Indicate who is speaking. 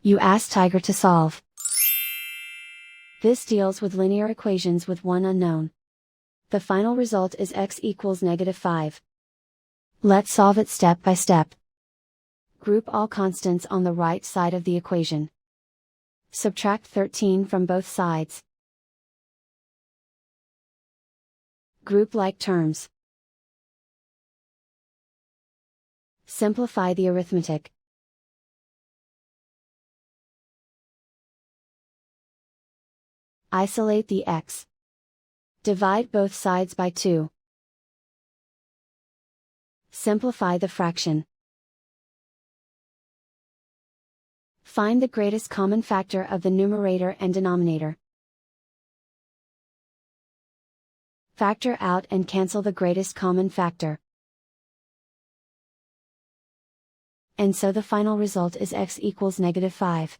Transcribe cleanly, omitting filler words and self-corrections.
Speaker 1: You ask Tiger to solve. This deals with linear equations with one unknown. The final result is x equals -5. Let's solve it step by step. Group all constants on the right side of the equation. Subtract 13 from both sides. Group like terms. Simplify the arithmetic. Isolate the x. Divide both sides by 2. Simplify the fraction. Find the greatest common factor of the numerator and denominator. Factor out and cancel the greatest common factor. And so the final result is x equals -5.